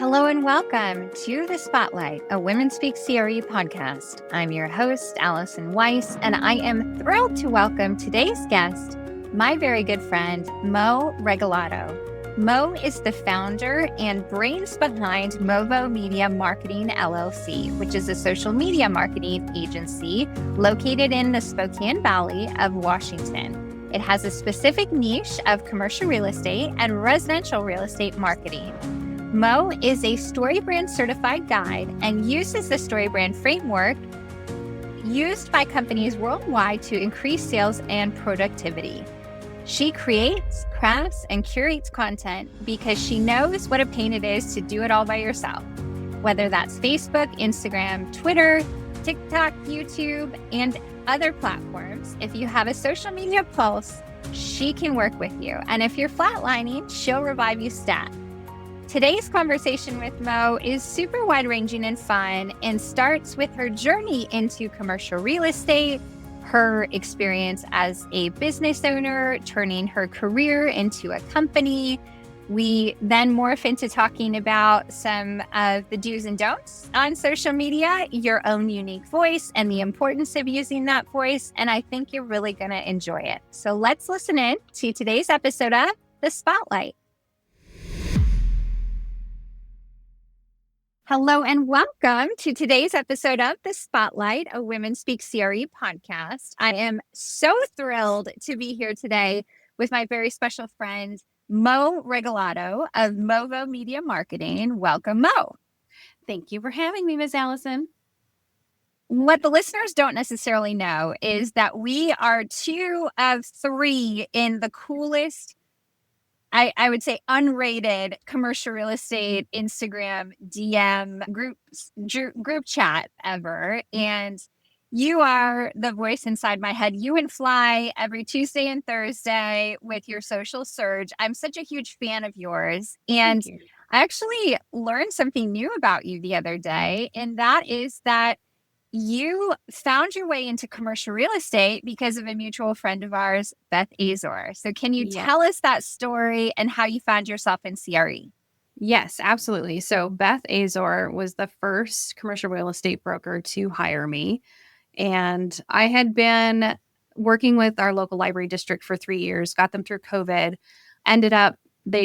Hello and welcome to The Spotlight, a Women Speak CRE podcast. I'm your host, Allison Weiss, and I am thrilled to welcome today's guest, my very good friend, Mo Regalado. Mo is the founder and brains behind Movo Media Marketing, LLC, which is a social media marketing agency located in the Spokane Valley of Washington. It has a specific niche of commercial real estate and residential real estate marketing. Mo is a StoryBrand certified guide and uses the StoryBrand framework used by companies worldwide to increase sales and productivity. She creates, crafts, and curates content because she knows what a pain it is to do it all by yourself, whether that's Facebook, Instagram, Twitter, TikTok, YouTube, and other platforms. If you have a social media pulse, she can work with you. And if you're flatlining, she'll revive you stat. Today's conversation with Mo is super wide-ranging and fun and starts with her journey into commercial real estate, her experience as a business owner, turning her career into a company. We then morph into talking about some of the do's and don'ts on social media, your own unique voice, and the importance of using that voice. And I think you're really going to enjoy it. So let's listen in to today's episode of The Spotlight. Hello and welcome to today's episode of The Spotlight, a Women Speak CRE podcast. I am so thrilled to be here today with my very special friend, Mo Regalado of Movo Media Marketing. Welcome, Mo. Thank you for having me, Ms. Allison. What the listeners don't necessarily know is that we are two of three in the coolest, I would say, unrated commercial real estate Instagram DM group chat ever. And you are the voice inside my head. You and Fly every Tuesday and Thursday with your social surge. I'm such a huge fan of yours. And I actually learned something new about you the other day. And that is that you found your way into commercial real estate because of a mutual friend of ours, Beth Azor. So can you tell us that story and how you found yourself in CRE? Yes, absolutely. So Beth Azor was the first commercial real estate broker to hire me. And I had been working with our local library district for 3 years, got them through COVID, ended up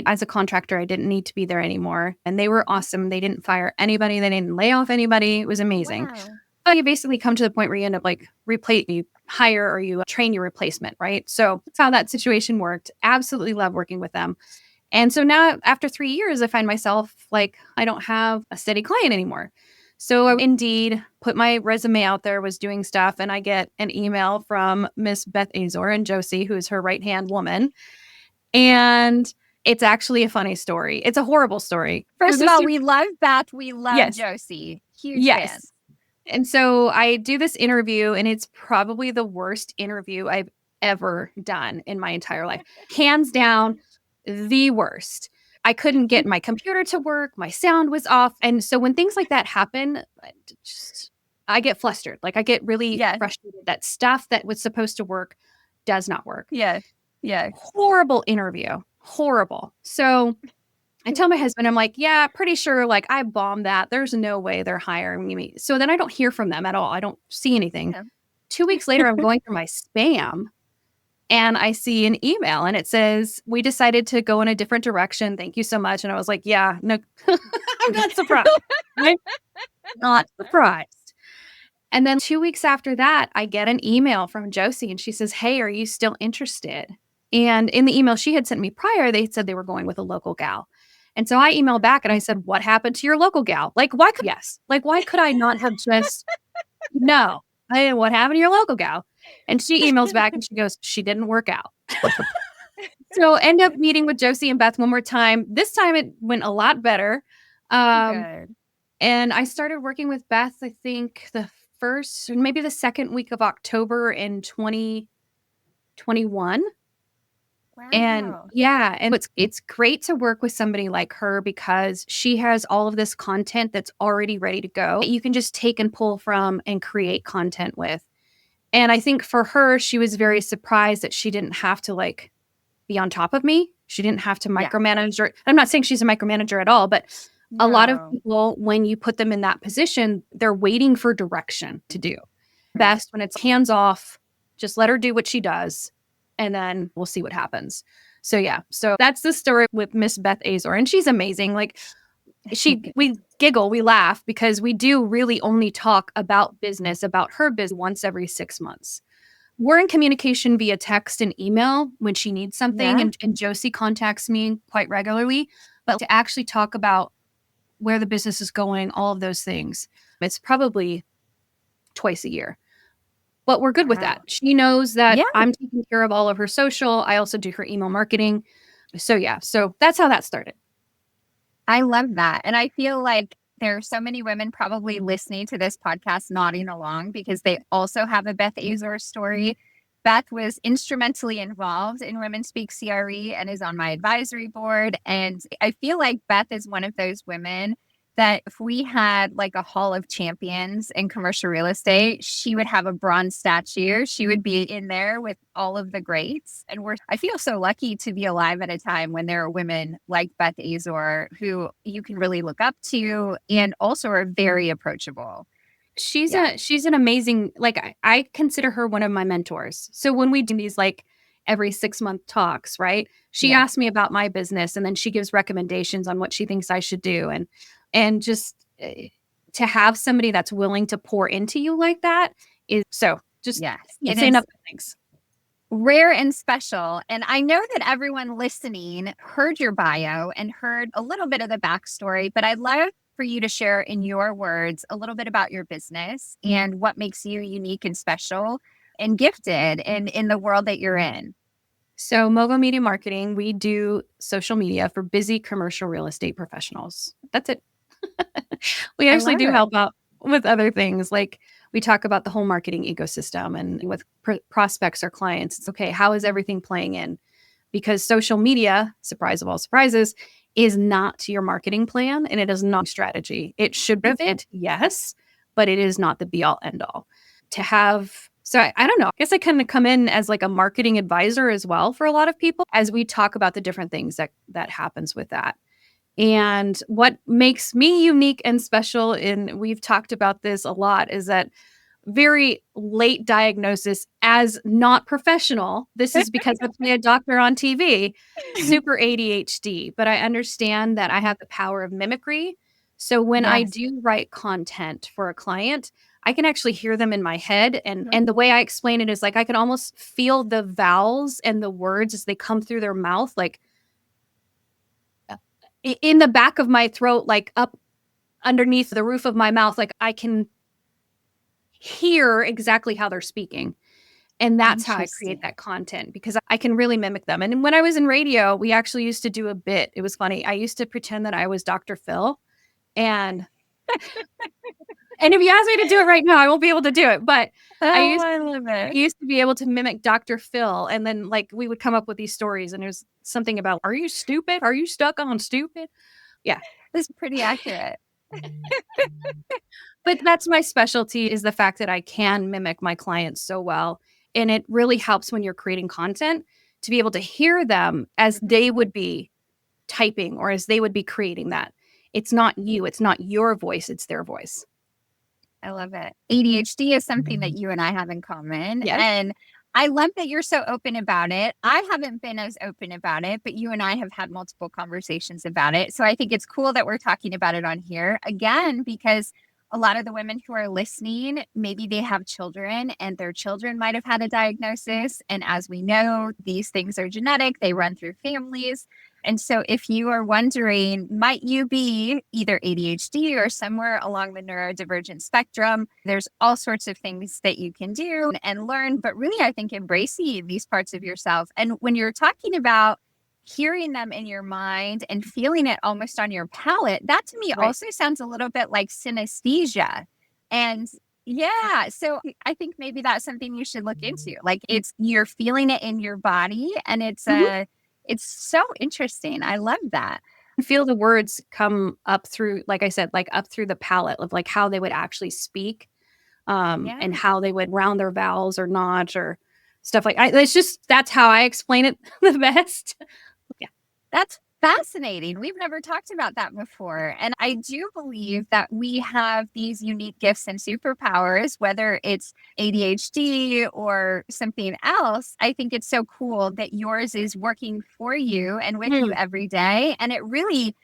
as a contractor, I didn't need to be there anymore. And they were awesome. They didn't fire anybody. They didn't lay off anybody. It was amazing. Wow. You basically come to the point where you end up you hire or you train your replacement, right? So that's how that situation worked. Absolutely love working with them. And so now after 3 years, I find myself I don't have a steady client anymore. So I Indeed put my resume out there, was doing stuff, and I get an email from Miss Beth Azor and Josie, who is her right-hand woman. And it's actually a funny story. It's a horrible story. First of all, we love Beth. We love Josie. Huge fans. And so I do this interview, and it's probably the worst interview I've ever done in my entire life. Hands down, the worst. I couldn't get my computer to work. My sound was off. And so when things like that happen, I get flustered. I get really frustrated that stuff that was supposed to work does not work. Yeah. Horrible interview. Horrible. So I tell my husband, I'm like, yeah, pretty sure I bombed that. There's no way they're hiring me. So then I don't hear from them at all. I don't see anything. Yeah. 2 weeks later, I'm going through my spam and I see an email and it says, we decided to go in a different direction. Thank you so much. And I was like, yeah, no, I'm not surprised. I'm not surprised. And then 2 weeks after that, I get an email from Josie and she says, hey, are you still interested? And in the email she had sent me prior, they said they were going with a local gal. And so I emailed back and I said, what happened to your local gal? Why could I not have just, no, what happened to your local gal? And she emails back and she goes, she didn't work out. So end up meeting with Josie and Beth one more time. This time it went a lot better. Good. And I started working with Beth, I think maybe the second week of October in 2021. Wow. And it's great to work with somebody like her because she has all of this content that's already ready to go. You can just take and pull from and create content with. And I think for her, she was very surprised that she didn't have to be on top of me. She didn't have to micromanage her. I'm not saying she's a micromanager at all, but A lot of No. people, when you put them in that position, they're waiting for direction to do. Best when it's hands off, just let her do what she does, and then we'll see what happens. So yeah, so that's the story with Miss Beth Azor, and she's amazing. Like we giggle, we laugh because we do really only talk about business, about her business once every 6 months. We're in communication via text and email when she needs something, Yeah. and Josie contacts me quite regularly. But to actually talk about where the business is going, all of those things, it's probably twice a year. But we're good with that. Wow. She knows that Yeah. I'm taking care of all of her social. I also do her email marketing. So yeah, so that's how that started. I love that. And I feel like there are so many women probably listening to this podcast nodding along because they also have a Beth Azor story. Beth was instrumentally involved in Women Speak CRE and is on my advisory board. And I feel like Beth is one of those women that if we had like a hall of champions in commercial real estate, she would have a bronze statue. She would be in there with all of the greats. And I feel so lucky to be alive at a time when there are women like Beth Azor who you can really look up to and also are very approachable. She's Yeah. she's an amazing, like I consider her one of my mentors. So when we do these like every 6-month talks, right? She Yeah. asks me about my business and then she gives recommendations on what she thinks I should do, and just to have somebody that's willing to pour into you like that is so just Yes. can't It say is enough good things. rare and special. And I know that everyone listening heard your bio and heard a little bit of the backstory, but I'd love for you to share in your words a little bit about your business and what makes you unique and special and gifted in the world that you're in. So Movo Media Marketing, we do social media for busy commercial real estate professionals. That's it. We I actually love do it. help out with other things. Like we talk about the whole marketing ecosystem, and with prospects or clients, it's okay. How is everything playing in? Because social media, surprise of all surprises, is not your marketing plan and it is not strategy. It should be it, yes, but it is not the be all end all. To have so I don't know. I guess I kind of come in as like a marketing advisor as well for a lot of people as we talk about the different things that happens with that. And what makes me unique and special, and we've talked about this a lot, is that very late diagnosis as not professional. This is because I play a doctor on TV, super ADHD, but I understand that I have the power of mimicry. So when I Yes. do write content for a client, I can actually hear them in my head. And the way I explain it is like I can almost feel the vowels and the words as they come through their mouth, like in the back of my throat, like up underneath the roof of my mouth. Like I can hear exactly how they're speaking. And that's how I create Interesting. that content because I can really mimic them. And when I was in radio, we actually used to do a bit. It was funny. I used to pretend that I was Dr. Phil. And if you ask me to do it right now, I won't be able to do it. But I Oh, used I love I it. used to be able to mimic Dr. Phil. And then like we would come up with these stories and it was something about, are you stupid? Are you stuck on stupid? Yeah. That's pretty accurate. But that's my specialty, is the fact that I can mimic my clients so well. And it really helps when you're creating content to be able to hear them as they would be typing or as they would be creating that. It's not you, it's not your voice, it's their voice. I love it. ADHD is something that you and I have in common. Yes. And I love that you're so open about it. I haven't been as open about it, but you and I have had multiple conversations about it. So I think it's cool that we're talking about it on here again, because a lot of the women who are listening, maybe they have children and their children might have had a diagnosis. And as we know, these things are genetic, they run through families. And so, if you are wondering, might you be either ADHD or somewhere along the neurodivergent spectrum, there's all sorts of things that you can do and learn. But really, I think embracing these parts of yourself. And when you're talking about hearing them in your mind and feeling it almost on your palate, that to me Right. also sounds a little bit like synesthesia. And yeah, so I think maybe that's something you should look into. Like it's you're feeling it in your body and Mhm. it's so interesting. I love that. Feel the words come up through, like I said, like up through the palate of like how they would actually speak, Yeah. and how they would round their vowels or not or stuff like it's just that's how I explain it the best. Yeah. That's Fascinating. We've never talked about that before. And I do believe that we have these unique gifts and superpowers, whether it's ADHD or something else. I think it's so cool that yours is working for you and with you every day. And it really,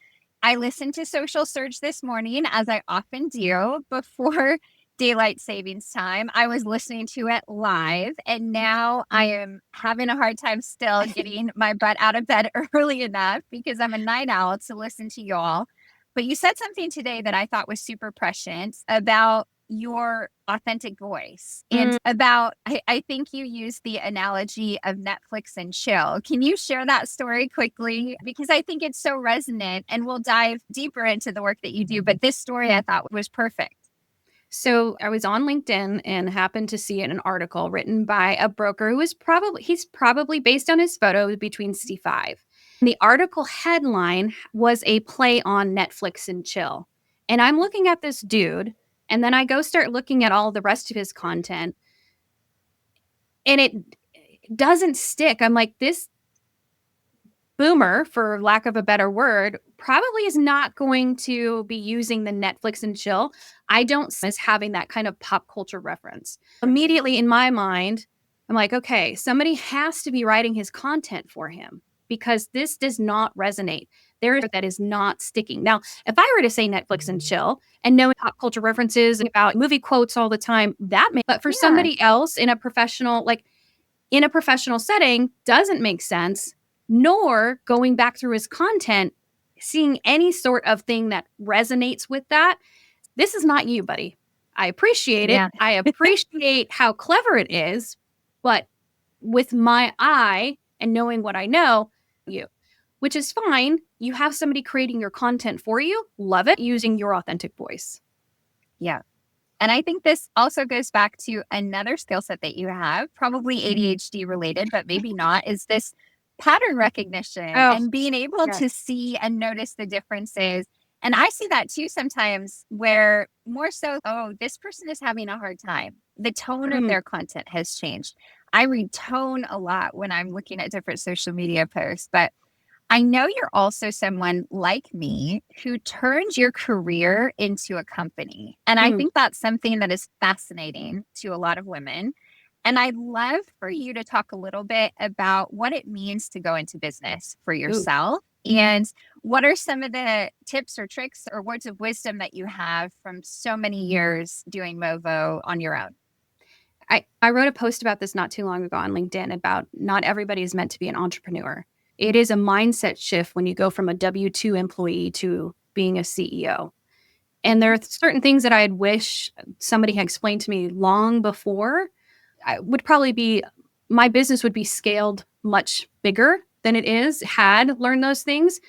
I listened to Social Surge this morning, as I often do before daylight savings time. I was listening to it live, and now I am having a hard time still getting my butt out of bed early enough because I'm a night owl to listen to y'all. But you said something today that I thought was super prescient about your authentic voice and about, I think you used the analogy of Netflix and chill. Can you share that story quickly? Because I think it's so resonant, and we'll dive deeper into the work that you do. But this story I thought was perfect. So I was on LinkedIn and happened to see an article written by a broker who is he's probably based on his photo between 65. And the article headline was a play on Netflix and chill. And I'm looking at this dude, and then I go start looking at all the rest of his content, and it doesn't stick. I'm like, this boomer, for lack of a better word, probably is not going to be using the Netflix and chill. I don't see as having that kind of pop culture reference. Immediately in my mind, I'm like, okay, somebody has to be writing his content for him because this does not resonate. That is not sticking. Now, if I were to say Netflix and chill and knowing pop culture references about movie quotes all the time, but for somebody else in a professional, setting doesn't make sense, nor going back through his content, seeing any sort of thing that resonates with that. This is not you, buddy. I appreciate it. I appreciate how clever it is, but with my eye and knowing what I know, which is fine. You have somebody creating your content for you. Love it. Using your authentic voice. Yeah. And I think this also goes back to another skill set that you have, probably ADHD related, but maybe not, is this pattern recognition and being able to see and notice the differences. And I see that too sometimes, where more so, oh, this person is having a hard time. The tone of their content has changed. I read tone a lot when I'm looking at different social media posts, but I know you're also someone like me who turns your career into a company. And I think that's something that is fascinating to a lot of women. And I'd love for you to talk a little bit about what it means to go into business for yourself. And what are some of the tips or tricks or words of wisdom that you have from so many years doing Movo on your own? I wrote a post about this not too long ago on LinkedIn about not everybody is meant to be an entrepreneur. It is a mindset shift when you go from a W-2 employee to being a CEO. And there are certain things that I'd wish somebody had explained to me long before. My business would be scaled much bigger than it is had learned those things.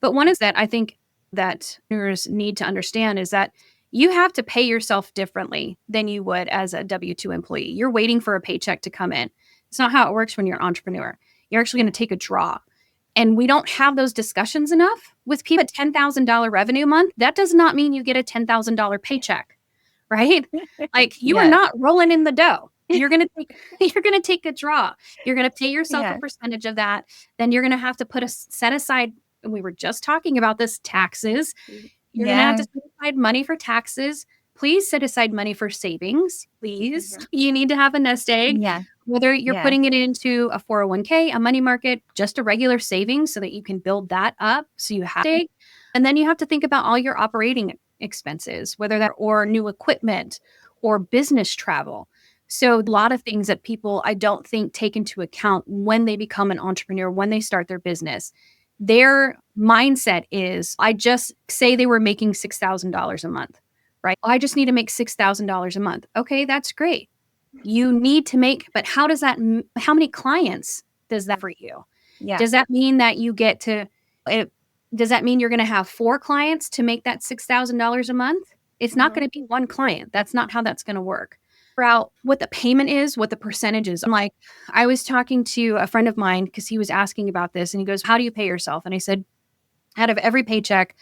But one is that I think that entrepreneurs need to understand is that you have to pay yourself differently than you would as a W-2 employee. You're waiting for a paycheck to come in. It's not how it works when you're an entrepreneur. You're actually going to take a draw. And we don't have those discussions enough with people at $10,000 revenue month. That does not mean you get a $10,000 paycheck, right? Like you are not rolling in the dough. You're going to take a draw. You're going to pay yourself a percentage of that. Then you're going to have to set aside, and we were just talking about this, taxes. You're going to have to set aside money for taxes. Please set aside money for savings. Please. You need to have a nest egg. Whether you're putting it into a 401k, a money market, just a regular savings so that you can build that up. So you have to, and then you have to think about all your operating expenses, whether that or new equipment or business travel. So a lot of things that people, I don't think, take into account when they become an entrepreneur, when they start their business. Their mindset is, I just say they were making $6,000 a month, right? I just need to make $6,000 a month. Okay, that's great. You need to make, but how many clients does that for you? Does that mean that you get to, does that mean you're going to have 4 clients to make that $6,000 a month? It's not going to be one client. That's not how that's going to work. Figure out what the payment is, what the percentage is. I was talking to a friend of mine because he was asking about this and he goes, how do you pay yourself? And I said, out of every paycheck,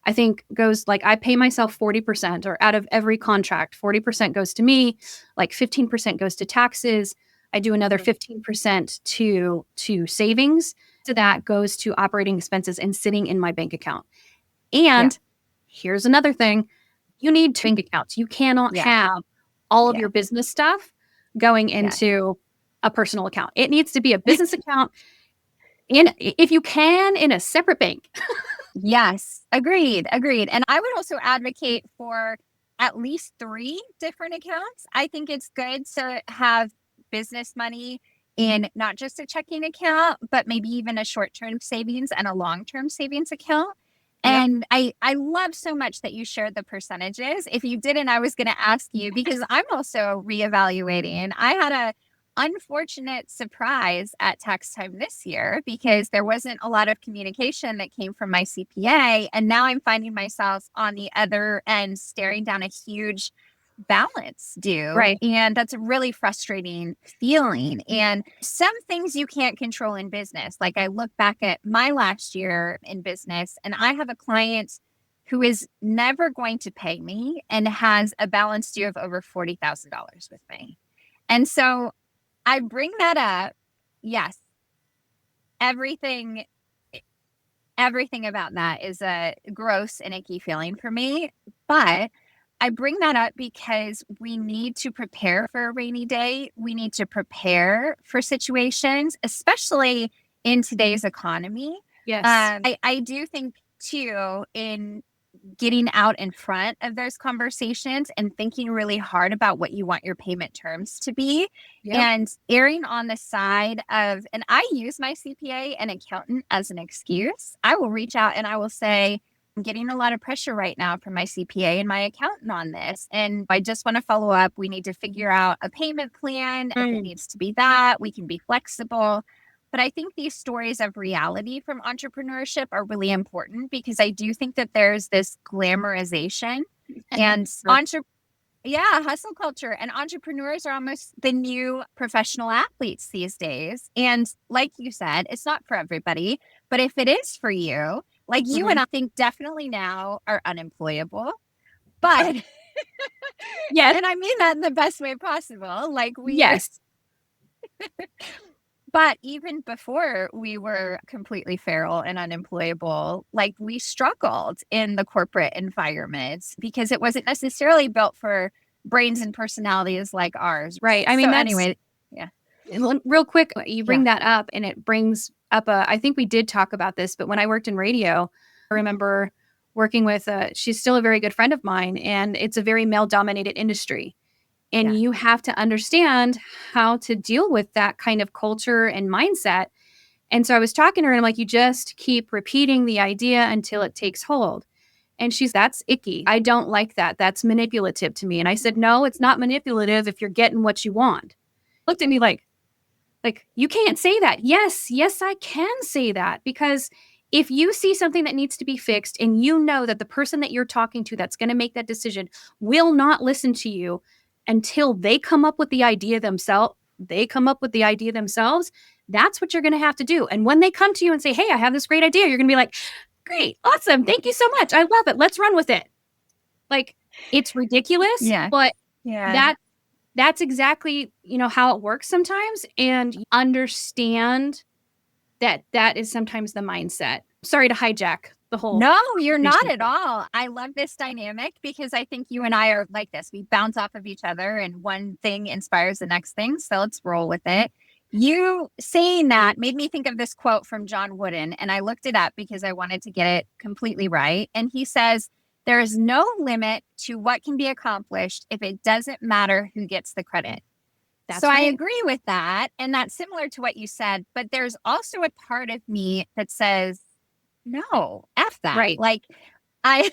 I think goes I pay myself 40%, or out of every contract, 40% goes to me, 15% goes to taxes. I do another 15% to savings. of that goes to operating expenses and sitting in my bank account. And here's another thing. You need two bank accounts. You cannot have all of your business stuff going into a personal account. It needs to be a business account, and if you can, in a separate bank. Yes, agreed. And I would also advocate for at least 3 different accounts. I think it's good to have business money in not just a checking account, but maybe even a short-term savings and a long-term savings account. And I love so much that you shared the percentages. If you didn't, I was going to ask you, because I'm also reevaluating. I had a unfortunate surprise at tax time this year because there wasn't a lot of communication that came from my CPA. And now I'm finding myself on the other end staring down a huge balance due. Right. And that's a really frustrating feeling. And some things you can't control in business. Like I look back at my last year in business, and I have a client who is never going to pay me and has a balance due of over $40,000 with me. And so I bring that up. Yes, everything about that is a gross and icky feeling for me. But I bring that up because we need to prepare for a rainy day. We need to prepare for situations, especially in today's economy. Yes. I do think too, in getting out in front of those conversations and thinking really hard about what you want your payment terms to be, and erring on the side of, and I use my CPA and accountant as an excuse. I will reach out and I will say, I'm getting a lot of pressure right now from my CPA and my accountant on this. And I just want to follow up. We need to figure out a payment plan. If it needs to be that, we can be flexible. But I think these stories of reality from entrepreneurship are really important, because I do think that there's this glamorization and hustle culture, and entrepreneurs are almost the new professional athletes these days. And like you said, it's not for everybody, but if it is for you, like you and I think definitely now are unemployable, but and I mean that in the best way possible. Like but even before we were completely feral and unemployable, like we struggled in the corporate environments because it wasn't necessarily built for brains and personalities like ours. Right. I mean, so anyway, real quick, you bring that up, and it brings up I think we did talk about this, but when I worked in radio, I remember working with she's still a very good friend of mine, and it's a very male-dominated industry. And you have to understand how to deal with that kind of culture and mindset. And so I was talking to her, and I'm like, you just keep repeating the idea until it takes hold. And that's icky. I don't like that. That's manipulative to me. And I said, no, it's not manipulative if you're getting what you want. Looked at me like, you can't say that. Yes, I can say that, because if you see something that needs to be fixed and you know that the person that you're talking to that's going to make that decision will not listen to you until they come up with the idea themselves, that's what you're going to have to do. And when they come to you and say, hey, I have this great idea, you're going to be like, great, awesome, thank you so much, I love it, let's run with it. Like, it's ridiculous, but that's exactly, how it works sometimes. And you understand that is sometimes the mindset. Sorry to hijack the whole. No, you're not at all. I love this dynamic because I think you and I are like this. We bounce off of each other and one thing inspires the next thing. So let's roll with it. You saying that made me think of this quote from John Wooden, and I looked it up because I wanted to get it completely right. And he says, there is no limit to what can be accomplished if it doesn't matter who gets the credit. So I agree with that. And that's similar to what you said. But there's also a part of me that says, no, F that. Right. Like I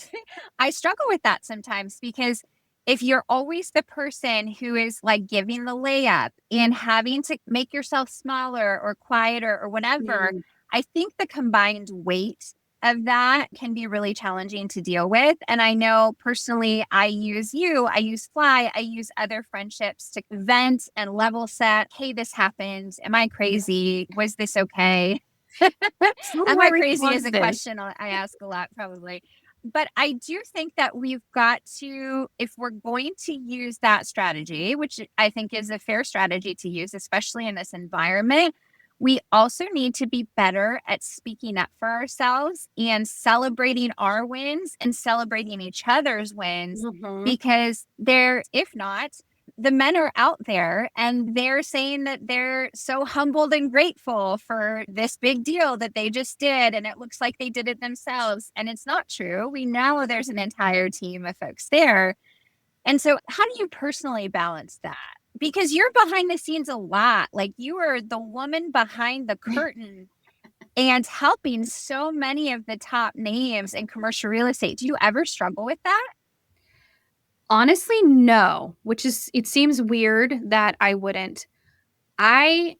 struggle with that sometimes, because if you're always the person who is like giving the layup and having to make yourself smaller or quieter or whatever, I think the combined weight of that can be really challenging to deal with. And I know personally, I use Fly, I use other friendships to vent and level set. Hey, this happened. Am I crazy? Was this okay? Am I crazy is a question I ask a lot, probably. But I do think that we've got to, if we're going to use that strategy, which I think is a fair strategy to use, especially in this environment, we also need to be better at speaking up for ourselves and celebrating our wins and celebrating each other's wins, Mhm. because if not, the men are out there and they're saying that they're so humbled and grateful for this big deal that they just did. And it looks like they did it themselves. And it's not true. We know there's an entire team of folks there. And so, how do you personally balance that? Because you're behind the scenes a lot. Like, you are the woman behind the curtain and helping so many of the top names in commercial real estate. Do you ever struggle with that? Honestly, no, which is it seems weird that I wouldn't. I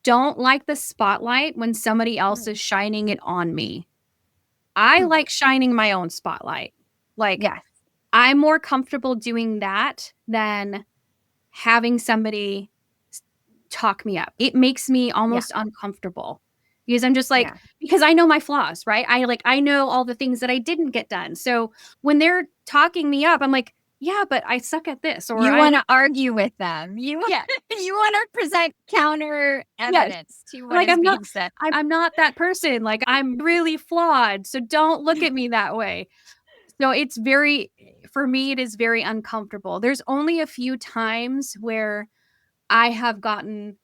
don't like the spotlight when somebody else Mm. is shining it on me. I Mm. like shining my own spotlight. Like, Yes. I'm more comfortable doing that than having somebody talk me up. It makes me Yeah. almost uncomfortable because I'm just like, Yeah. because I know my flaws, right? I know all the things that I didn't get done. So when they're talking me up, I'm like, yeah, but I suck at this, or You I, want to argue with them. You yeah, you want to present counter yes. evidence to what Like is being said. I'm not that person. Like I'm really flawed. So don't look at me that way. So it's very, for me, it is very uncomfortable. There's only a few times where I have gotten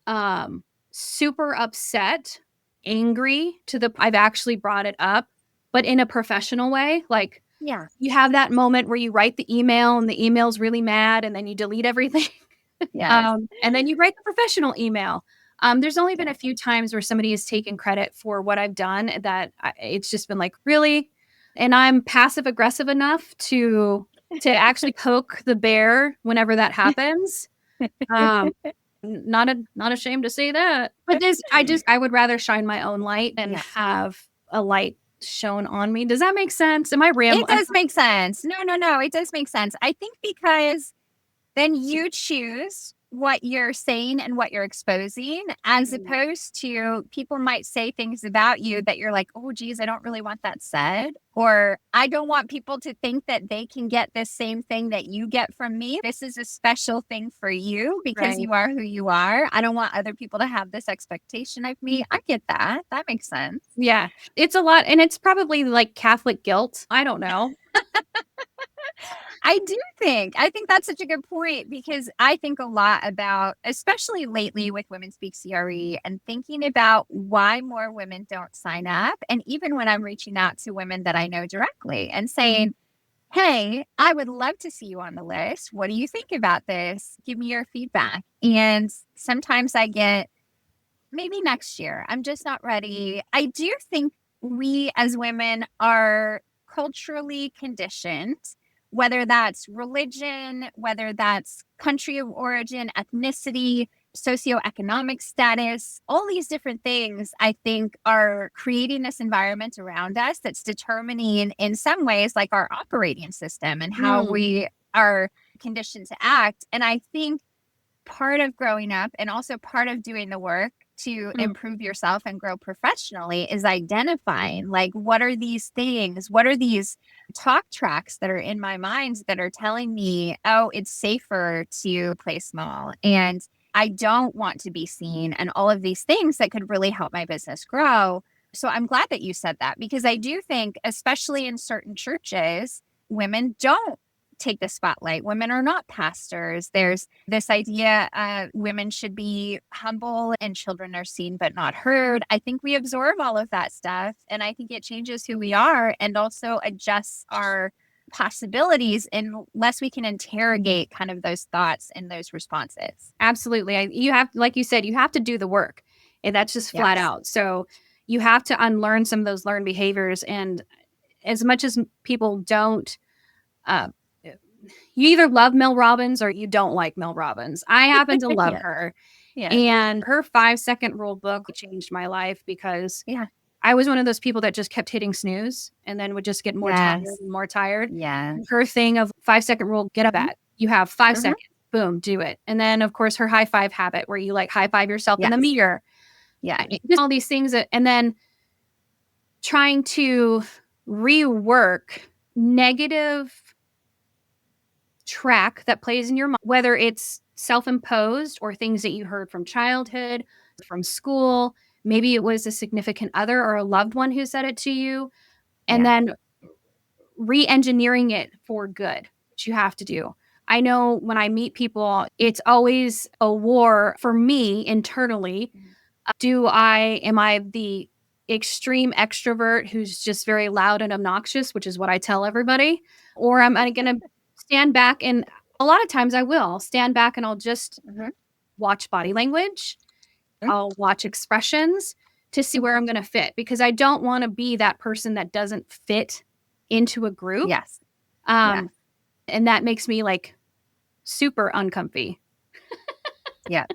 um super upset, angry to the I've actually brought it up, but in a professional way. Like Yeah. you have that moment where you write the email and the email's really mad and then you delete everything. Yes. And then you write the professional email. There's only been Yeah. a few times where somebody has taken credit for what I've done that it's just been like, really? And I'm passive aggressive enough to actually poke the bear whenever that happens. Um, not ashamed to say that. But I would rather shine my own light than Yeah. have a light shown on me. Does that make sense? Am I It rambling? does make sense. No, no, no. It does make sense. I think because then you choose what you're saying and what you're exposing, as opposed to people might say things about you that you're like, oh, geez, I don't really want that said. Or I don't want people to think that they can get this same thing that you get from me. This is a special thing for you because Right. you are who you are. I don't want other people to have this expectation of me. I get that. That makes sense. Yeah. It's a lot and it's probably like Catholic guilt. I don't know. I think that's such a good point, because I think a lot about, especially lately with Women Speak CRE, and thinking about why more women don't sign up. And even when I'm reaching out to women that I know directly and saying, hey, I would love to see you on the list. What do you think about this? Give me your feedback. And sometimes I get, maybe next year. I'm just not ready. I do think we as women are culturally conditioned, whether that's religion, whether that's country of origin, ethnicity, socioeconomic status, all these different things, I think, are creating this environment around us that's determining, in some ways, like our operating system and how Mm, we are conditioned to act. And I think part of growing up and also part of doing the work to mm, improve yourself and grow professionally is identifying, like, what are these things? What are these talk tracks that are in my mind that are telling me, oh, it's safer to play small and I don't want to be seen, and all of these things that could really help my business grow. So I'm glad that you said that, because I do think, especially in certain churches, women don't take the spotlight. Women are not pastors. There's this idea women should be humble and children are seen but not heard. I think we absorb all of that stuff. And I think it changes who we are and also adjusts our possibilities unless we can interrogate kind of those thoughts and those responses. absolutely. You have, like you said, you have to do the work. And that's just flat Yes. out. So you have to unlearn some of those learned behaviors. And as much as people don't, uh, you either love Mel Robbins or you don't like Mel Robbins. I happen to love Yes. her. Yes. And her 5 second rule book changed my life because Yeah. I was one of those people that just kept hitting snooze and then would just get more tired Yes. and more tired. Yes. Her thing of 5 second rule, get up Mhm. at. You have 5 Mhm. seconds. Boom, do it. And then of course her high five habit where you like high five yourself in the Yes. mirror. Yes. Just all these things and then trying to rework negative track that plays in your mind, whether it's self-imposed or things that you heard from childhood, from school. Maybe it was a significant other or a loved one who said it to you. And then re-engineering it for good, which you have to do. I know when I meet people, it's always a war for me internally. Am I the extreme extrovert who's just very loud and obnoxious, which is what I tell everybody? Or am I going to stand back? And a lot of times I will stand back and I'll just watch body language. I'll watch expressions to see where I'm going to fit, because I don't want to be that person that doesn't fit into a group. Yes. And that makes me like super uncomfy. Yeah.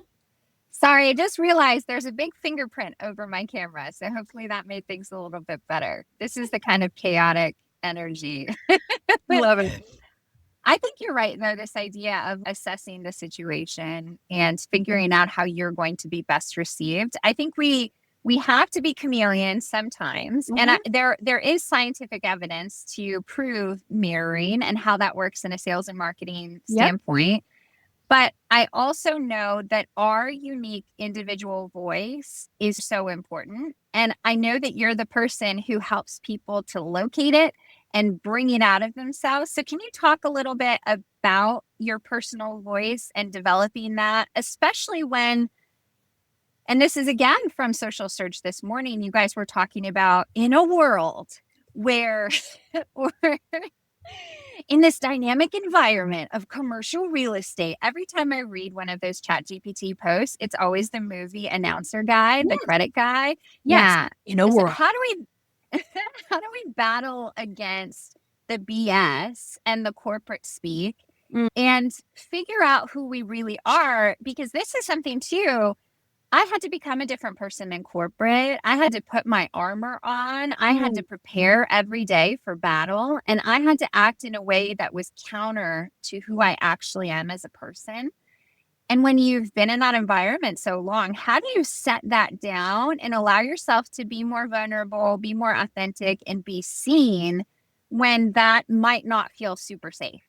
Sorry, I just realized there's a big fingerprint over my camera. So hopefully that made things a little bit better. This is the kind of chaotic energy. Love it. I think you're right, though, this idea of assessing the situation and figuring out how you're going to be best received. I think we have to be chameleons sometimes. And there is scientific evidence to prove mirroring and how that works in a sales and marketing standpoint. But I also know that our unique individual voice is so important. And I know that you're the person who helps people to locate it and bring it out of themselves. So can you talk a little bit about your personal voice and developing that, especially when, and this is again from Social Surge this morning, you guys were talking about in a world where in this dynamic environment of commercial real estate, every time I read one of those ChatGPT posts, it's always the movie announcer guy, the credit guy. Yeah. In a world. How do we battle against the BS and the corporate speak and figure out who we really are? Because this is something too. I had to become a different person in corporate. I had to put my armor on. I had to prepare every day for battle. And I had to act in a way that was counter to who I actually am as a person. And when you've been in that environment so long, how do you set that down and allow yourself to be more vulnerable, be more authentic, and be seen when that might not feel super safe?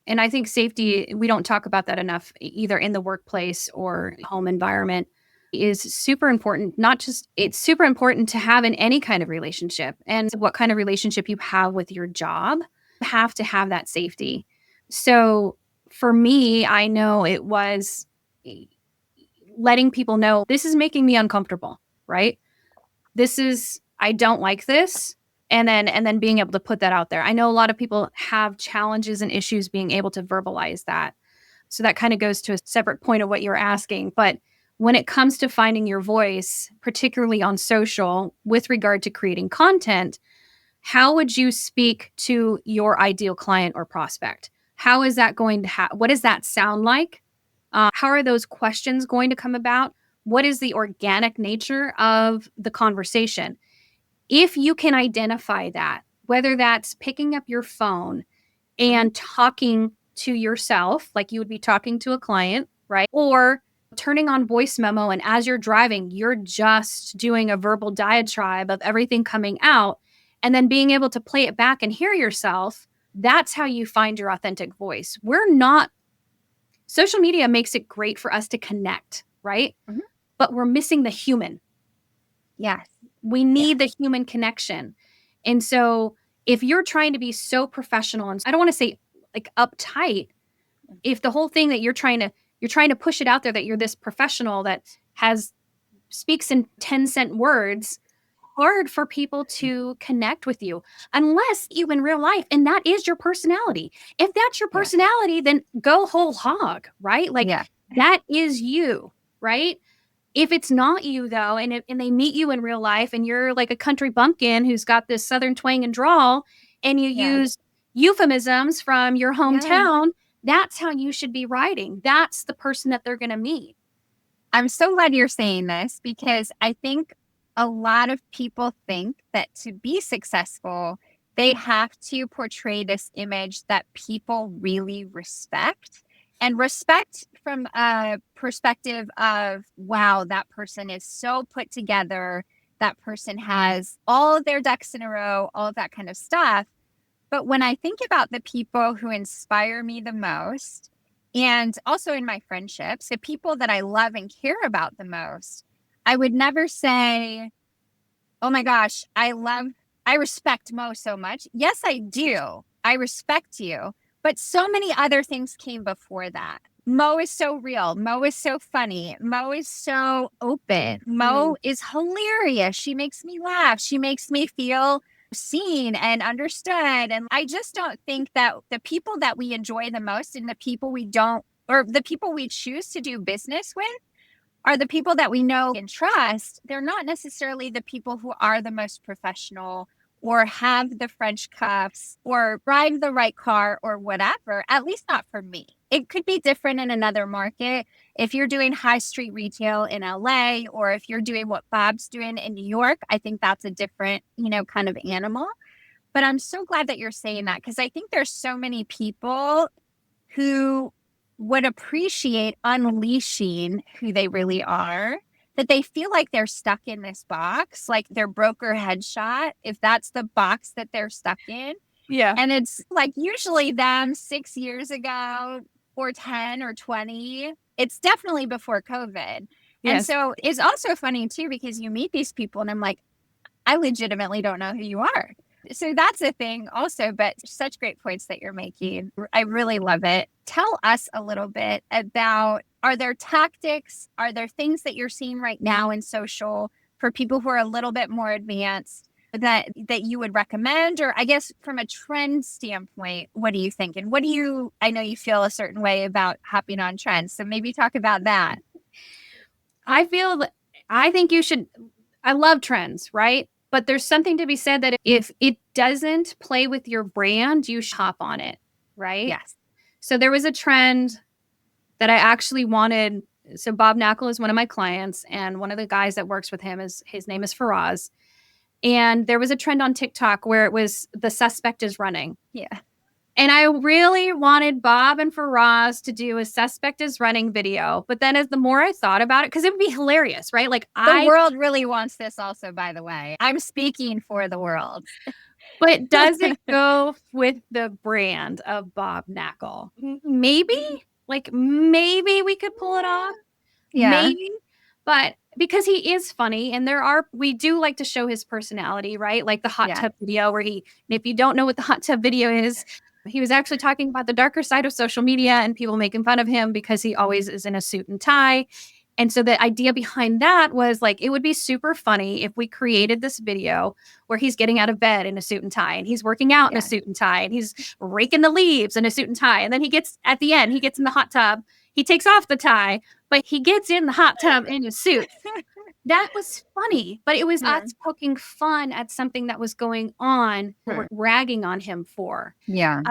And I think safety, we don't talk about that enough, either in the workplace or home environment, is super important. It's super important to have in any kind of relationship, and what kind of relationship you have with your job, you have to have that safety. So for me, I know it was letting people know, this is making me uncomfortable, right? I don't like this. And then being able to put that out there. I know a lot of people have challenges and issues being able to verbalize that. So that kind of goes to a separate point of what you're asking. But when it comes to finding your voice, particularly on social, with regard to creating content, how would you speak to your ideal client or prospect? How is that going to what does that sound like? How are those questions going to come about? What is the organic nature of the conversation? If you can identify that, whether that's picking up your phone and talking to yourself like you would be talking to a client, right? Or turning on voice memo, and as you're driving, you're just doing a verbal diatribe of everything coming out, and then being able to play it back and hear yourself. That's how you find your authentic voice. Social media makes it great for us to connect, right? But we're missing the human. Yes. We need the human connection. And so if you're trying to be so professional, and I don't want to say like uptight, if the whole thing that you're trying to push it out there that you're this professional that speaks in 10-cent words, hard for people to connect with you unless you in real life, and that is your personality. If that's your personality, then go whole hog, right? Like that is you, right? If it's not you though, and they meet you in real life and you're like a country bumpkin who's got this Southern twang and drawl, and you use euphemisms from your hometown, that's how you should be writing. That's the person that they're going to meet. I'm so glad you're saying this, because I think a lot of people think that to be successful, they have to portray this image that people really respect, and respect from a perspective of, wow, that person is so put together. That person has all of their ducks in a row, all of that kind of stuff. But when I think about the people who inspire me the most, and also in my friendships, the people that I love and care about the most, I would never say, oh my gosh, I respect Mo so much. Yes, I do. I respect you. But so many other things came before that. Mo is so real. Mo is so funny. Mo is so open. Mo is hilarious. She makes me laugh. She makes me feel seen and understood. And I just don't think that the people that we enjoy the most and the people we don't, or the people we choose to do business with, are the people that we know and trust. They're not necessarily the people who are the most professional or have the French cuffs or drive the right car or whatever, at least not for me. It could be different in another market. If you're doing high street retail in LA, or if you're doing what Bob's doing in New York, I think that's a different, kind of animal. But I'm so glad that you're saying that, because I think there's so many people who would appreciate unleashing who they really are, that they feel like they're stuck in this box, like their broker headshot, if that's the box that they're stuck in. Yeah. And it's like usually them 6 years ago or 10 or 20. It's definitely before COVID. Yes. And so it's also funny too, because you meet these people and I'm like, I legitimately don't know who you are. So that's a thing also, but such great points that you're making. I really love it. Tell us a little bit about, are there tactics? Are there things that you're seeing right now in social for people who are a little bit more advanced that you would recommend? Or I guess from a trend standpoint, what do you think? And I know you feel a certain way about hopping on trends. So maybe talk about that. I think you should, I love trends, right? But there's something to be said that if it doesn't play with your brand, you should hop on it, right? Yes. So there was a trend that I actually wanted. So Bob Knackle is one of my clients, and one of the guys that works with him his name is Faraz. And there was a trend on TikTok where it was the suspect is running. Yeah. And I really wanted Bob and Faraz to do a suspect is running video. But then as the more I thought about it, because it would be hilarious, right? Like the world really wants this also, by the way. I'm speaking for the world. But does it go with the brand of Bob Knackle? Maybe. Maybe we could pull it off. Yeah. Maybe. But because he is funny, and we do like to show his personality, right? Like the hot tub video where if you don't know what the hot tub video is, he was actually talking about the darker side of social media and people making fun of him because he always is in a suit and tie. And so the idea behind that was like, it would be super funny if we created this video where he's getting out of bed in a suit and tie, and he's working out in a suit and tie, and he's raking the leaves in a suit and tie. And then at the end, he gets in the hot tub, he takes off the tie, but he gets in the hot tub in his suit. That was funny, but it was us poking fun at something that was going on, we're ragging on him for. Yeah.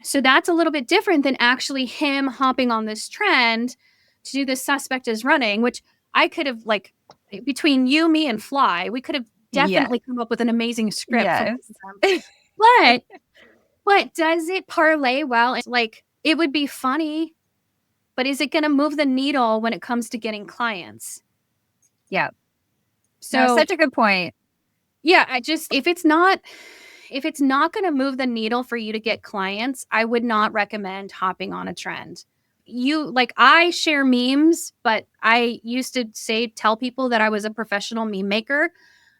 So that's a little bit different than actually him hopping on this trend to do the suspect is running, which I could have, like, between you, me, and Fly, we could have definitely come up with an amazing script. Yes. But does it parlay well? Like, it would be funny, but is it going to move the needle when it comes to getting clients? Yeah. So such a good point. Yeah, if it's not going to move the needle for you to get clients, I would not recommend hopping on a trend. I share memes, but I used to tell people that I was a professional meme maker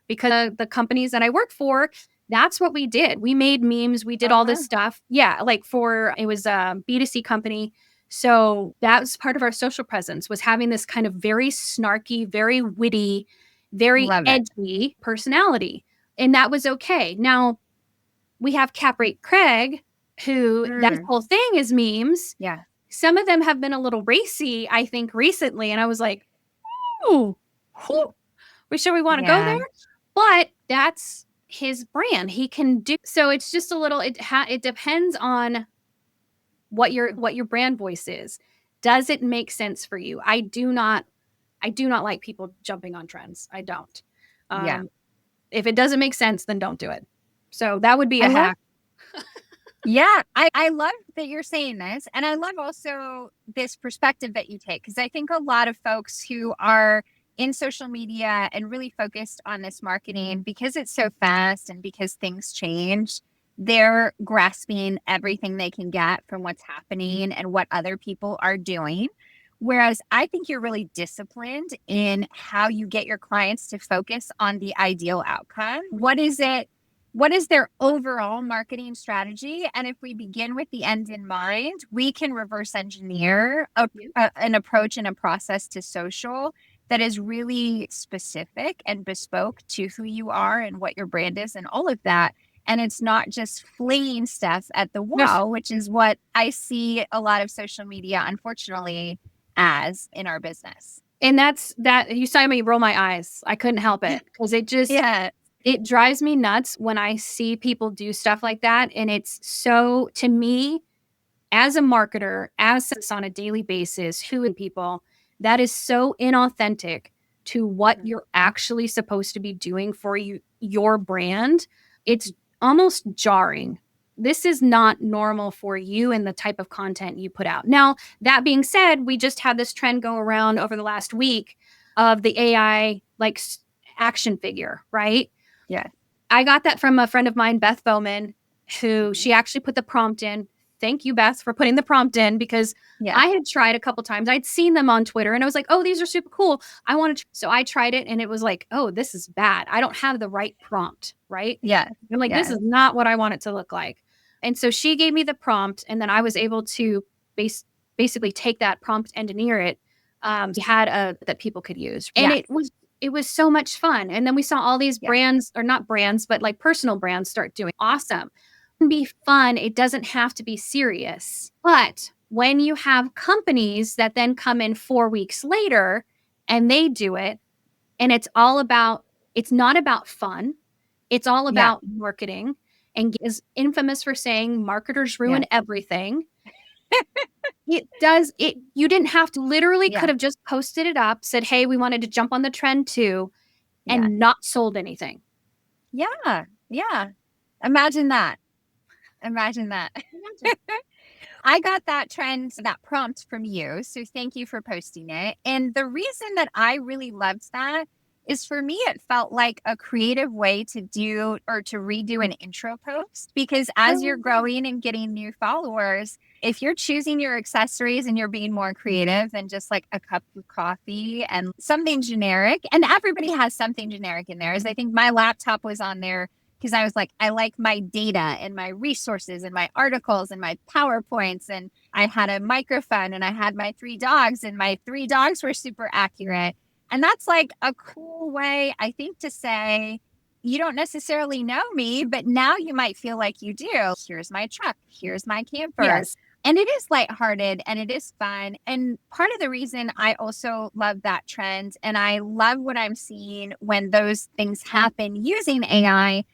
because the companies that I work for, that's what we did. We made memes. We did all this stuff. Yeah. It was a B2C company. So that was part of our social presence, was having this kind of very snarky, very witty, very edgy personality. And that was okay. Now we have Cap Rate Craig, who that whole thing is memes. Yeah. Some of them have been a little racy, I think, recently. And I was like, we sure we want to go there? But that's his brand. He can do. So it's just a little, it depends on what your brand voice is. Does it make sense for you? I do not like people jumping on trends. I don't. If it doesn't make sense, then don't do it. So that would be a hack. Yeah, I love that you're saying this. And I love also this perspective that you take, because I think a lot of folks who are in social media and really focused on this marketing, because it's so fast and because things change, they're grasping everything they can get from what's happening and what other people are doing, Whereas I think you're really disciplined in how you get your clients to focus on the ideal outcome. What is it? What is their overall marketing strategy? And if we begin with the end in mind, we can reverse engineer an approach and a process to social that is really specific and bespoke to who you are and what your brand is and all of that. And it's not just flinging stuff at the wall, which is what I see a lot of social media, unfortunately, as in our business. And that's that you saw me roll my eyes. I couldn't help it because it just, it drives me nuts when I see people do stuff like that. And it's so, to me, as a marketer, as on a daily basis, who are people, that is so inauthentic to what you're actually supposed to be doing for your brand. It's almost jarring. This is not normal for you and the type of content you put out. Now, that being said, we just had this trend go around over the last week of the AI like action figure, right? Yeah. I got that from a friend of mine, Beth Bowman, who she actually put the prompt in. Thank you, Beth, for putting the prompt in because I had tried a couple times. I'd seen them on Twitter and I was like, oh, these are super cool. I want to. So I tried it and it was like, oh, this is bad. I don't have the right prompt, right? Yeah. I'm like, this is not what I want it to look like. And so she gave me the prompt and then I was able to basically take that prompt, engineer it. She had that people could use. And it was so much fun. And then we saw all these brands, or not brands, but like personal brands start doing awesome. It can be fun. It doesn't have to be serious. But when you have companies that then come in 4 weeks later and they do it, and it's not about fun. It's all about marketing, and is infamous for saying marketers ruin everything. You didn't have to, literally could have just posted it up, said, hey, we wanted to jump on the trend too, and not sold anything. Yeah. Imagine that. I got that trend, that prompt from you. So thank you for posting it. And the reason that I really loved that is, for me, it felt like a creative way to do or to redo an intro post, because as you're growing and getting new followers, if you're choosing your accessories and you're being more creative than just like a cup of coffee and something generic, and everybody has something generic in there, as I think my laptop was on there because I was like, I like my data and my resources and my articles and my PowerPoints. And I had a microphone and I had my 3 dogs, and my 3 dogs were super accurate. And that's like a cool way, I think, to say, you don't necessarily know me, but now you might feel like you do. Here's my truck. Here's my camper. Yes. And it is lighthearted and it is fun. And part of the reason I also love that trend, and I love what I'm seeing when those things happen using AI,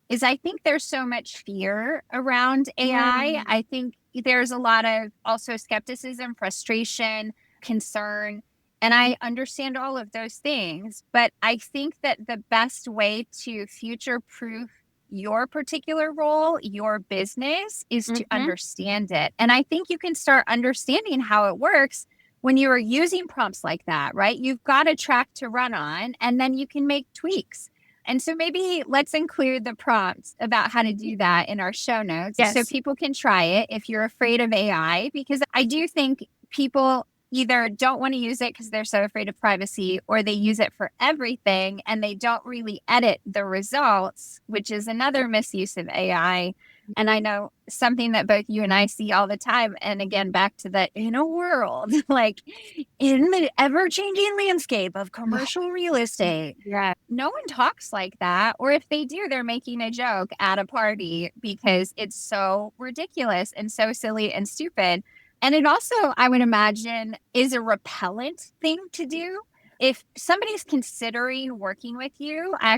is I think there's so much fear around AI. I think there's a lot of also skepticism, frustration, concern. And I understand all of those things, but I think that the best way to future-proof your particular role, your business, is to understand it. And I think you can start understanding how it works when you are using prompts like that, right? You've got a track to run on, and then you can make tweaks. And so maybe let's include the prompts about how to do that in our show notes so people can try it if you're afraid of AI, because I do think people either don't want to use it because they're so afraid of privacy, or they use it for everything and they don't really edit the results, which is another misuse of AI. And I know something that both you and I see all the time. And again, back to that, in a world, like in the ever-changing landscape of commercial real estate, no one talks like that. Or if they do, they're making a joke at a party because it's so ridiculous and so silly and stupid. And it also, I would imagine, is a repellent thing to do. If somebody's considering working with you, I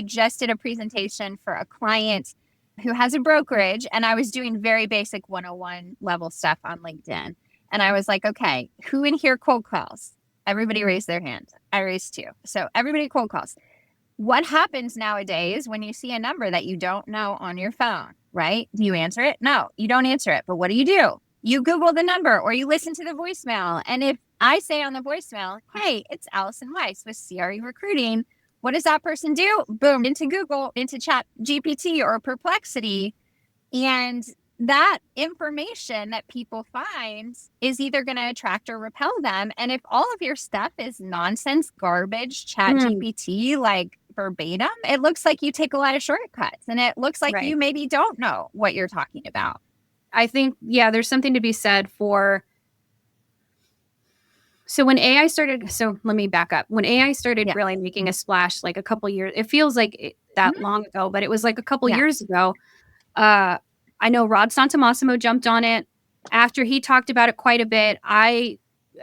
just did a presentation for a client who has a brokerage, and I was doing very basic 101 level stuff on LinkedIn. And I was like, okay, who in here cold calls? Everybody raised their hand. I raised 2. So everybody cold calls. What happens nowadays when you see a number that you don't know on your phone, right? Do you answer it? No, you don't answer it. But what do? You Google the number or you listen to the voicemail. And if I say on the voicemail, hey, it's Allison Weiss with CRE Recruiting, what does that person do? Boom, into Google, into Chat GPT or Perplexity. And that information that people find is either going to attract or repel them. And if all of your stuff is nonsense, garbage, chat GPT, like verbatim, it looks like you take a lot of shortcuts and it looks like Right. you maybe don't know what you're talking about. I think, yeah, there's something to be said for. So when AI started, so let me back up. When AI started really making a splash, like a couple years, it feels like that long ago, but it was like a couple years ago. I know Rod Santamassimo jumped on it. After he talked about it quite a bit,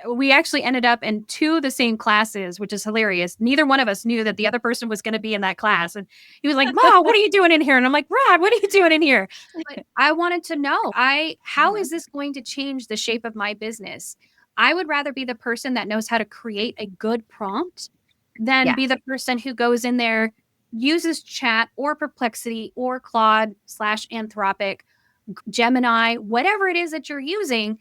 we actually ended up in two of the same classes, which is hilarious. Neither one of us knew that the other person was going to be in that class. And he was like, "Ma, what are you doing in here?" And I'm like, "Rod, what are you doing in here?" But I wanted to know, how is this going to change the shape of my business? I would rather be the person that knows how to create a good prompt than be the person who goes in there, uses chat or Perplexity or Claude / Anthropic, Gemini, whatever it is that you're using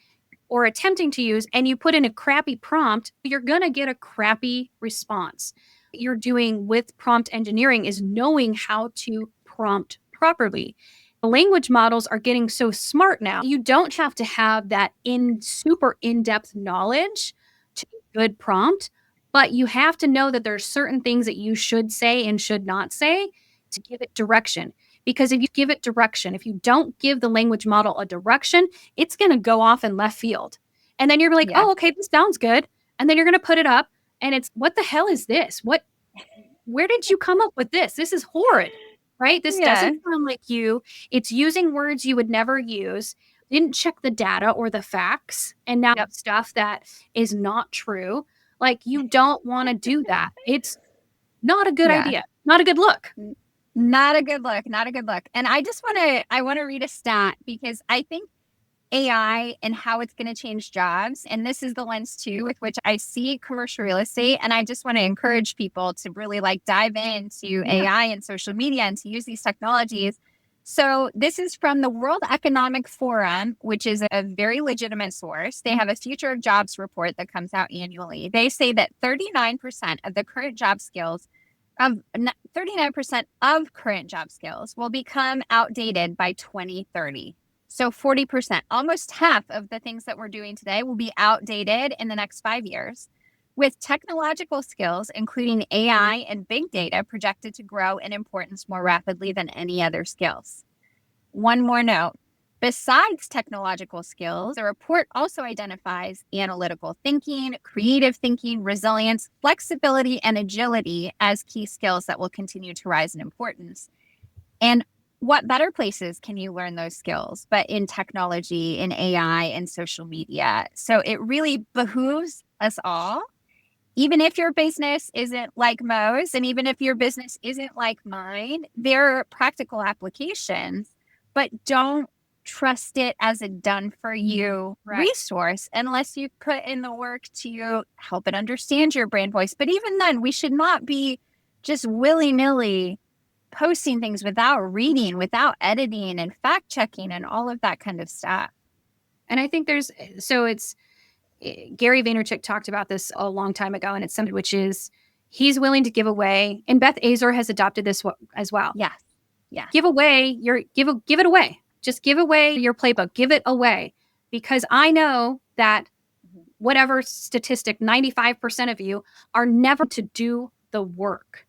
or attempting to use, and you put in a crappy prompt, you're going to get a crappy response. What you're doing with prompt engineering is knowing how to prompt properly. The language models are getting so smart now. You don't have to have that super in-depth knowledge to good prompt, but you have to know that there's certain things that you should say and should not say to give it direction. Because if you give it direction, if you don't give the language model a direction, it's going to go off in left field. And then you're like, oh, okay, this sounds good. And then you're going to put it up and it's, what the hell is this? Where did you come up with this? This is horrid, right? This doesn't sound like you. It's using words you would never use. Didn't check the data or the facts. And now stuff that is not true. Like, you don't want to do that. It's not a good idea. Not a good look. Not a good look. Not a good look. And I want to read a stat because I think AI and how it's going to change jobs. And this is the lens too, with which I see commercial real estate. And I just want to encourage people to really dive into AI and social media and to use these technologies. So this is from the World Economic Forum, which is a very legitimate source. They have a Future of Jobs report that comes out annually. They say that 39% of the current job skills 39% of current job skills will become outdated by 2030. So 40%, almost half of the things that we're doing today will be outdated in the next 5 years, with technological skills, including AI and big data, projected to grow in importance more rapidly than any other skills. One more note. Besides technological skills, the report also identifies analytical thinking, creative thinking, resilience, flexibility, and agility as key skills that will continue to rise in importance. And what better places can you learn those skills but in technology, in AI, and social media? So it really behooves us all, even if your business isn't like Mo's, and even if your business isn't like mine, there are practical applications, but don't trust it as a done for you resource unless you put in the work to help it understand your brand voice. But even then, we should not be just willy-nilly posting things without reading, without editing and fact checking and all of that kind of stuff. And I think Gary Vaynerchuk talked about this a long time ago, and it's something which is he's willing to give away, and Beth Azor has adopted this as well. Yeah. Give it away. Just give away your playbook. Give it away. Because I know that whatever statistic, 95% of you are never to do the work.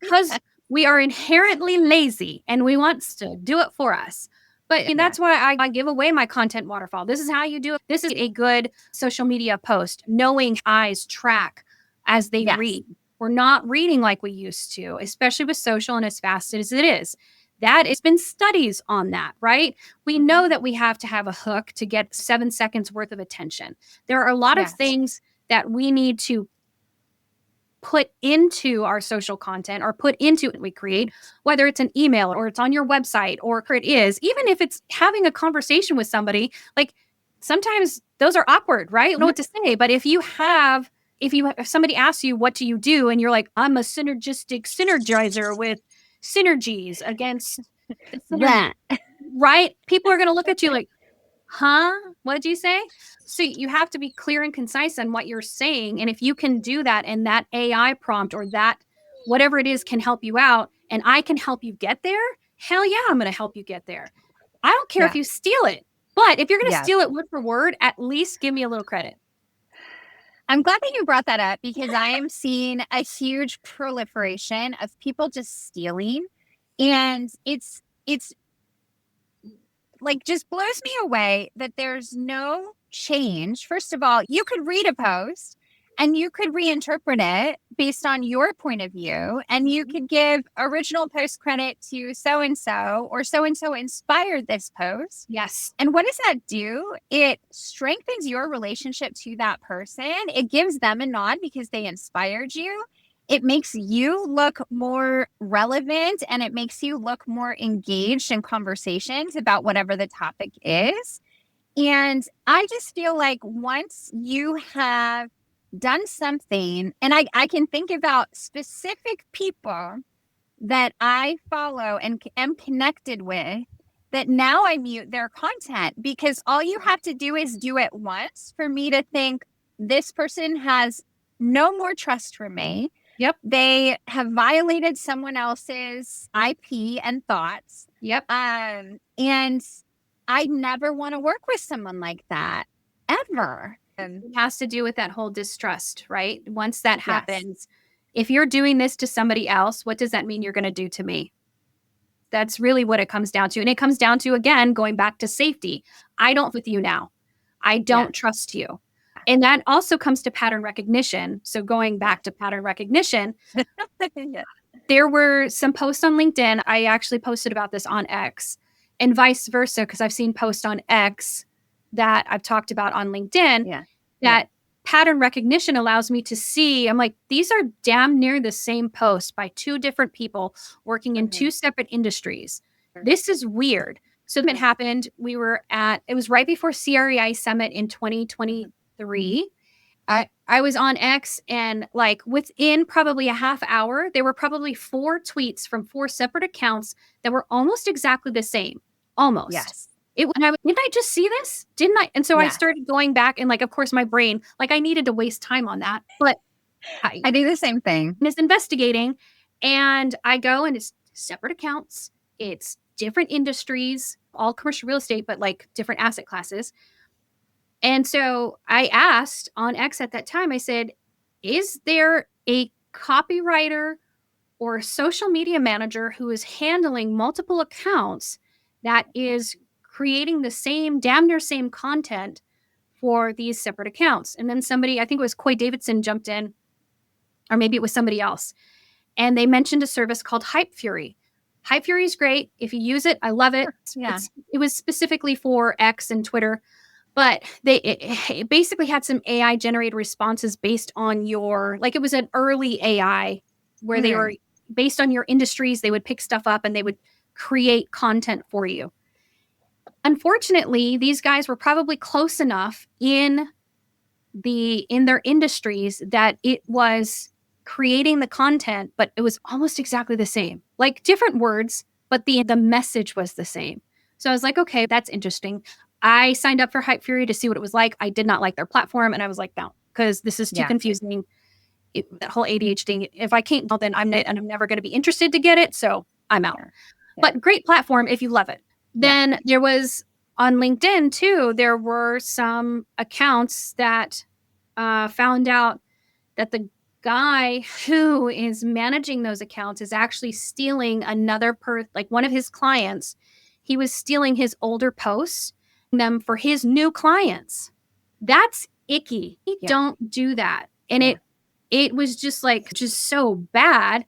Because we are inherently lazy and we want to do it for us. But that's why I give away my content waterfall. This is how you do it. This is a good social media post, knowing eyes track as they read. We're not reading like we used to, especially with social and as fast as it is. That has been studies on that, right? We know that we have to have a hook to get 7 seconds worth of attention. There are a lot of things that we need to put into our social content or put into what we create, whether it's an email or it's on your website or it is, even if it's having a conversation with somebody, like sometimes those are awkward, right? I don't know what to say. But if somebody asks you, what do you do? And you're like, I'm a synergizer with synergies against that, right? People are going to look at you like, huh? What did you say? So you have to be clear and concise on what you're saying. And if you can do that and that AI prompt or that whatever it is can help you out and I can help you get there, hell yeah, I'm going to help you get there. I don't care if you steal it, but if you're going to Yes. steal it word for word, at least give me a little credit. I'm glad that you brought that up because I am seeing a huge proliferation of people just stealing. And it's like just blows me away that there's no change. First of all, you could read a post and you could reinterpret it based on your point of view, and you could give original post credit to so and so, or so and so inspired this post. Yes. And what does that do? It strengthens your relationship to that person. It gives them a nod because they inspired you. It makes you look more relevant, and it makes you look more engaged in conversations about whatever the topic is. And I just feel like once you have done something, and I can think about specific people that I follow and am connected with, that now I mute their content, because all you have to do is do it once for me to think this person has no more trust for me. Yep. They have violated someone else's IP and thoughts. Yep. And I never want to work with someone like that ever. It has to do with that whole distrust, right? Once that happens, if you're doing this to somebody else, what does that mean you're going to do to me? That's really what it comes down to. And it comes down to, again, going back to safety. I don't with you now. I don't trust you. And that also comes to pattern recognition. So going back to pattern recognition, there were some posts on LinkedIn. I actually posted about this on X, and vice versa, because I've seen posts on X that I've talked about on LinkedIn, that pattern recognition allows me to see, I'm like, these are damn near the same post by two different people working in two separate industries. This is weird. So it happened. It was right before CREI Summit in 2023. I was on X, and like within probably a half hour, there were probably 4 tweets from 4 separate accounts that were almost exactly the same. Almost. Yes. Didn't I just see this? Didn't I? And so I started going back, and like, of course, my brain, like, I needed to waste time on that, but I do the same thing. It's investigating, and I go, and it's separate accounts. It's different industries, all commercial real estate, but like different asset classes. And so I asked on X at that time, I said, is there a copywriter or a social media manager who is handling multiple accounts that is creating the same, damn near same content for these separate accounts? And then somebody, I think it was Coy Davidson, jumped in, or maybe it was somebody else. And they mentioned a service called Hype Fury. Hype Fury is great. If you use it, I love it. It was specifically for X and Twitter, but it basically had some AI generated responses based on your, like, it was an early AI where they were based on your industries. They would pick stuff up and they would create content for you. Unfortunately, these guys were probably close enough in their industries that it was creating the content, but it was almost exactly the same, like different words, but the message was the same. So I was like, okay, that's interesting. I signed up for Hype Fury to see what it was like. I did not like their platform, and I was like, no, because this is too confusing. That whole ADHD, if I can't, well, then I'm never going to be interested to get it. So I'm out. But great platform if you love it. Then there was on LinkedIn too, there were some accounts that found out that the guy who is managing those accounts is actually stealing like one of his clients. He was stealing his older posts, them for his new clients. That's icky. Don't do that. And it was just so bad.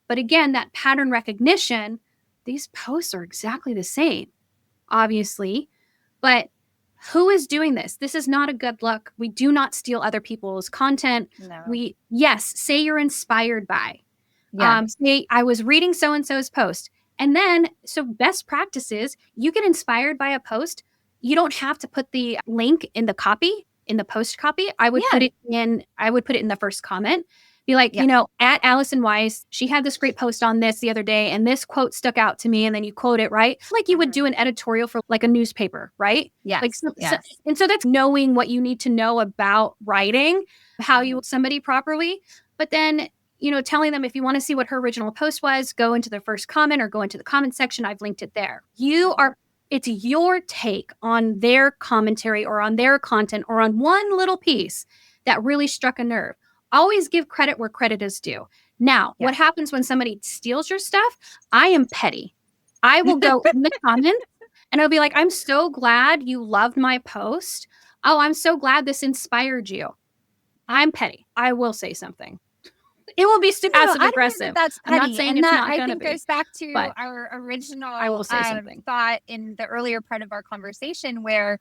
But again, that pattern recognition, these posts are exactly the same, obviously. But who is doing this? This is not a good look. We do not steal other people's content. No. Say you're inspired by. Say, I was reading so-and-so's post. And then, so best practices, you get inspired by a post. You don't have to put the link in the copy, in the post copy. I would put it in the first comment. Be like, at Allison Weiss, she had this great post on this the other day, and this quote stuck out to me, and then you quote it, right? Like you would do an editorial for like a newspaper, right? And so that's knowing what you need to know about writing, how you somebody properly. But then, telling them, if you want to see what her original post was, go into the first comment or go into the comment section. I've linked it there. You are It's your take on their commentary or on their content or on one little piece that really struck a nerve. Always give credit where credit is due. Now, what happens when somebody steals your stuff? I am petty. I will go in the comments and I'll be like, I'm so glad you loved my post. Oh, I'm so glad this inspired you. I'm petty. I will say something. It will be passive aggressive. That's petty. I'm not saying and it's that, not I going to think be. goes back to but our original I will say something. thought in the earlier part of our conversation, where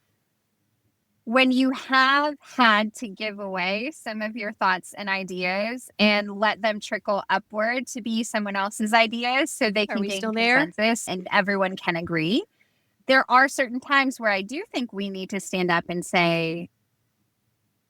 when you have had to give away some of your thoughts and ideas and let them trickle upward to be someone else's ideas so they can gain consensus and everyone can agree, there are certain times where I do think we need to stand up and say,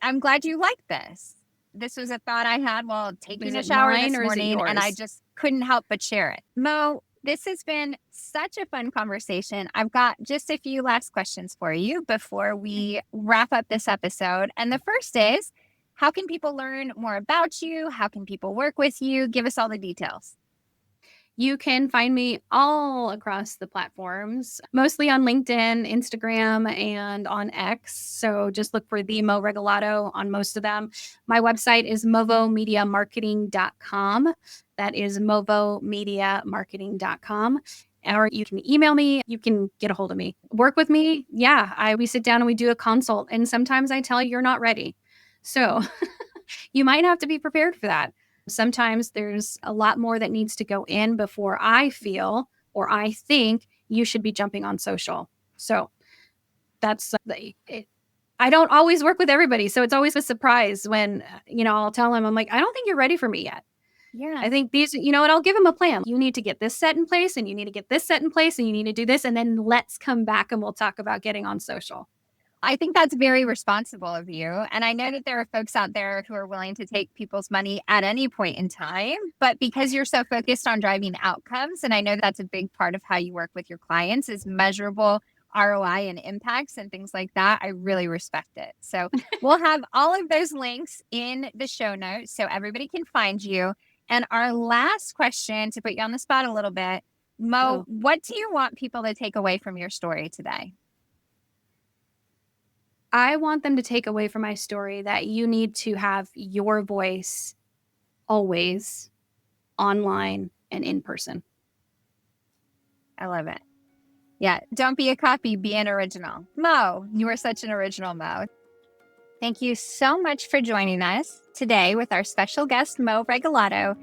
I'm glad you like this. This was a thought I had while taking a shower this morning, and I just couldn't help but share it. Mo, this has been such a fun conversation. I've got just a few last questions for you before we wrap up this episode. And the first is, how can people learn more about you? How can people work with you? Give us all the details. You can find me all across the platforms, mostly on LinkedIn, Instagram, and on X. So just look for the Mo Regalado on most of them. My website is movomediamarketing.com. That is movomediamarketing.com. Or you can email me. You can get a hold of me. Work with me. Yeah, we sit down and we do a consult. And sometimes I tell you you're not ready. So you might have to be prepared for that. Sometimes there's a lot more that needs to go in before I feel or I think you should be jumping on social. So that's I don't always work with everybody. So it's always a surprise when, I'll tell them, I'm like, I don't think you're ready for me yet. Yeah. I think these, and I'll give them a plan. You need to get this set in place and you need to get this set in place and you need to do this. And then let's come back and we'll talk about getting on social. I think that's very responsible of you. And I know that there are folks out there who are willing to take people's money at any point in time, but because you're so focused on driving outcomes, and I know that's a big part of how you work with your clients is measurable ROI and impacts and things like that, I really respect it. So we'll have all of those links in the show notes so everybody can find you. And our last question, to put you on the spot a little bit, Mo, what do you want people to take away from your story today? I want them to take away from my story that you need to have your voice always online and in person. I love it. Yeah. Don't be a copy, be an original. Mo, you are such an original, Mo. Thank you so much for joining us today with our special guest, Mo Regalado,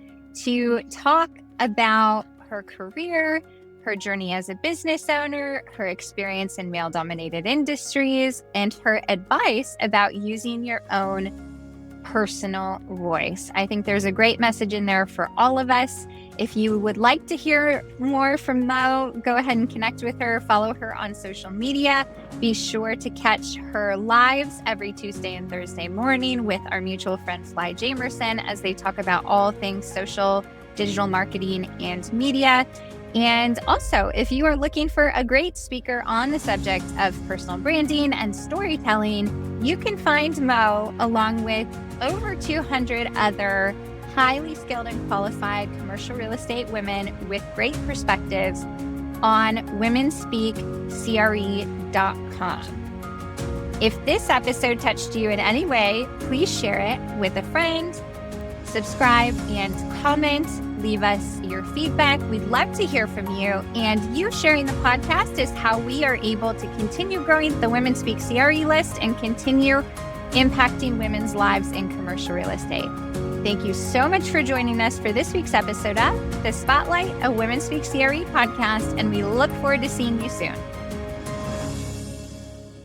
to talk about her career, her journey as a business owner, her experience in male-dominated industries, and her advice about using your own personal voice. I think there's a great message in there for all of us. If you would like to hear more from Mo, go ahead and connect with her, follow her on social media. Be sure to catch her lives every Tuesday and Thursday morning with our mutual friend Fly Jamerson as they talk about all things social, digital marketing, and media. And also, if you are looking for a great speaker on the subject of personal branding and storytelling, you can find Mo along with over 200 other highly skilled and qualified commercial real estate women with great perspectives on womenspeakcre.com. If this episode touched you in any way, please share it with a friend, subscribe, and comment. Leave us your feedback. We'd love to hear from you. And you sharing the podcast is how we are able to continue growing the Women Speak CRE list and continue impacting women's lives in commercial real estate. Thank you so much for joining us for this week's episode of The Spotlight, a Women Speak CRE podcast, and we look forward to seeing you soon.